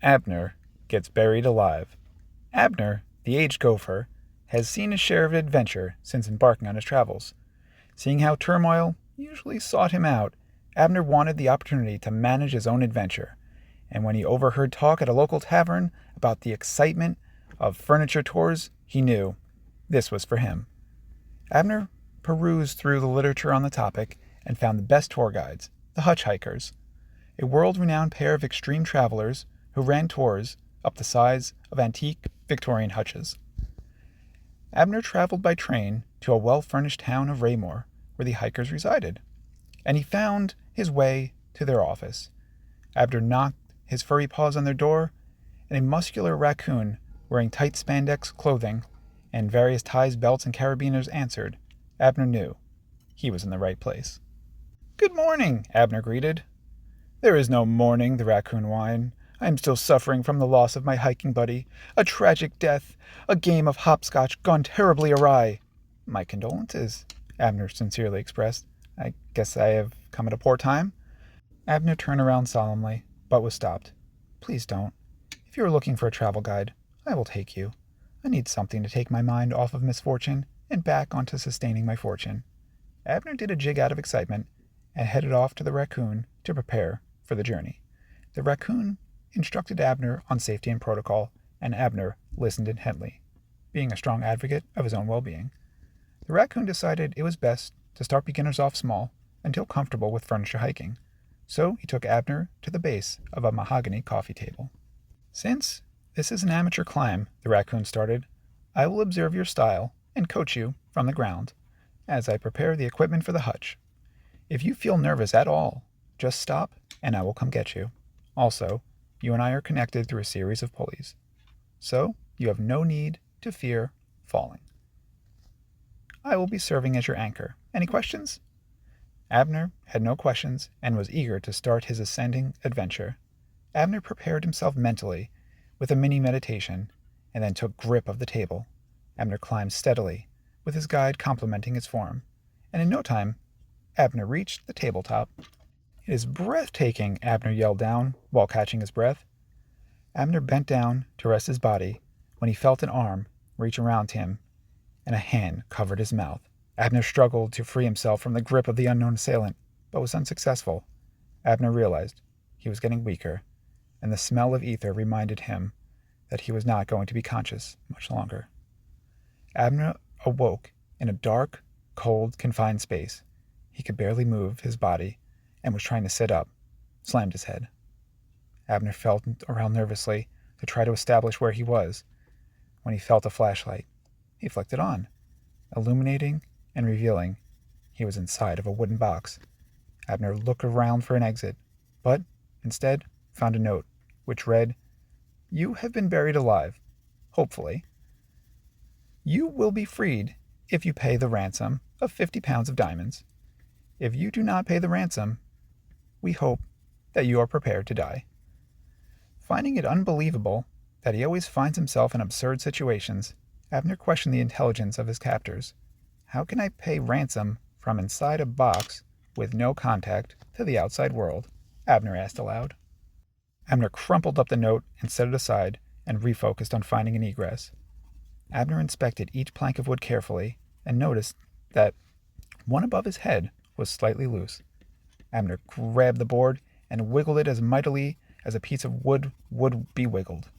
Abner gets buried alive. Abner, the aged Gopher, has seen his share of adventure since embarking on his travels. Seeing how turmoil usually sought him out, Abner wanted the opportunity to manage his own adventure, and when he overheard talk at a local tavern about the excitement of furniture tours, he knew this was for him. Abner perused through the literature on the topic and found the best tour guides, the Hutch Hikers, a world-renowned pair of extreme travelers who ran tours up the size of antique Victorian hutches. Abner traveled by train to a well-furnished town of Raymore, where the hikers resided, and he found his way to their office. Abner knocked his furry paws on their door, and a muscular raccoon wearing tight spandex clothing and various ties, belts, and carabiners answered. Abner knew he was in the right place. "Good morning," Abner greeted. "There is no morning," the raccoon whined. "I am still suffering from the loss of my hiking buddy. A tragic death. A game of hopscotch gone terribly awry." "My condolences," Abner sincerely expressed. "I guess I have come at a poor time." Abner turned around solemnly, but was stopped. "Please don't. If you are looking for a travel guide, I will take you. I need something to take my mind off of misfortune and back onto sustaining my fortune." Abner did a jig out of excitement and headed off to the raccoon to prepare for the journey. The raccoon instructed Abner on safety and protocol, and Abner listened intently, being a strong advocate of his own well-being. The raccoon decided it was best to start beginners off small until comfortable with furniture hiking, so he took Abner to the base of a mahogany coffee table. "Since this is an amateur climb," the raccoon started, "I will observe your style and coach you from the ground as I prepare the equipment for the hutch. If you feel nervous at all, just stop and I will come get you. Also, you and I are connected through a series of pulleys, so you have no need to fear falling. I will be serving as your anchor. Any questions?" Abner had no questions and was eager to start his ascending adventure. Abner prepared himself mentally with a mini meditation and then took grip of the table. Abner climbed steadily, with his guide complimenting his form, and in no time, Abner reached the tabletop. "It is breathtaking," Abner yelled down while catching his breath. Abner bent down to rest his body when he felt an arm reach around him and a hand covered his mouth. Abner struggled to free himself from the grip of the unknown assailant, but was unsuccessful. Abner realized he was getting weaker, and the smell of ether reminded him that he was not going to be conscious much longer. Abner awoke in a dark, cold, confined space. He could barely move his body and was trying to sit up, slammed his head. Abner felt around nervously to try to establish where he was. When he felt a flashlight, he flicked it on, illuminating and revealing he was inside of a wooden box. Abner looked around for an exit, but instead found a note, which read, "You have been buried alive, hopefully. You will be freed if you pay the ransom of 50 pounds of diamonds. If you do not pay the ransom, we hope that you are prepared to die." Finding it unbelievable that he always finds himself in absurd situations, Abner questioned the intelligence of his captors. "How can I pay ransom from inside a box with no contact to the outside world?" Abner asked aloud. Abner crumpled up the note and set it aside and refocused on finding an egress. Abner inspected each plank of wood carefully and noticed that one above his head was slightly loose. Abner grabbed the board and wiggled it as mightily as a piece of wood would be wiggled.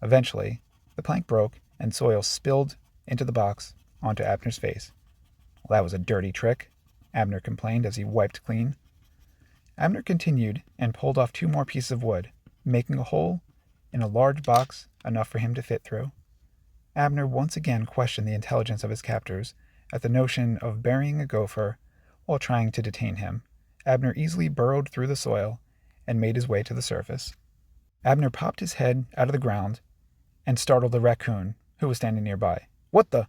Eventually, the plank broke and soil spilled into the box onto Abner's face. "Well, that was a dirty trick," Abner complained as he wiped clean. Abner continued and pulled off 2 more pieces of wood, making a hole in a large box enough for him to fit through. Abner once again questioned the intelligence of his captors at the notion of burying a gopher while trying to detain him. Abner easily burrowed through the soil and made his way to the surface. Abner popped his head out of the ground and startled the raccoon, who was standing nearby. "What the?"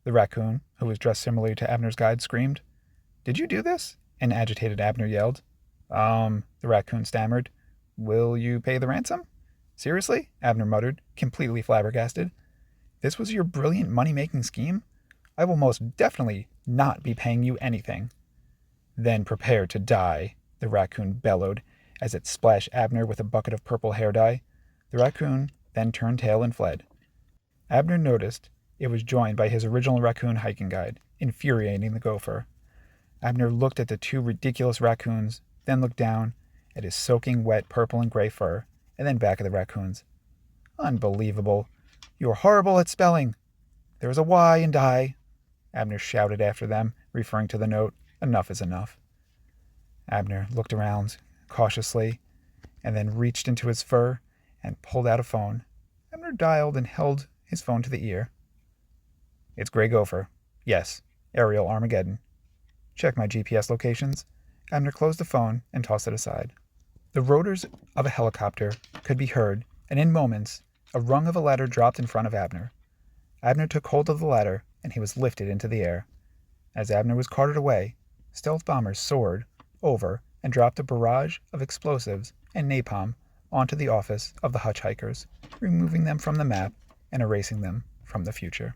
The raccoon, who was dressed similarly to Abner's guide, screamed. "Did you do this?" an agitated Abner yelled. The raccoon stammered. "Will you pay the ransom?" "Seriously?" Abner muttered, completely flabbergasted. "This was your brilliant money-making scheme? I will most definitely not be paying you anything." "Then prepare to die," the raccoon bellowed as it splashed Abner with a bucket of purple hair dye. The raccoon then turned tail and fled. Abner noticed it was joined by his original raccoon hiking guide, infuriating the gopher. Abner looked at the two ridiculous raccoons, then looked down at his soaking wet purple and gray fur, and then back at the raccoons. Unbelievable. You are horrible at spelling. There is a Y in die, Abner shouted after them, referring to the note. Enough is enough. Abner looked around cautiously and then reached into his fur and pulled out a phone. Abner dialed and held his phone to the ear. It's Gray Gopher. Yes, Aerial Armageddon. Check my GPS locations. Abner closed the phone and tossed it aside. The rotors of a helicopter could be heard, and in moments, a rung of a ladder dropped in front of Abner. Abner took hold of the ladder, and he was lifted into the air. As Abner was carted away, stealth bombers soared over and dropped a barrage of explosives and napalm onto the office of the Hutchhikers, removing them from the map and erasing them from the future.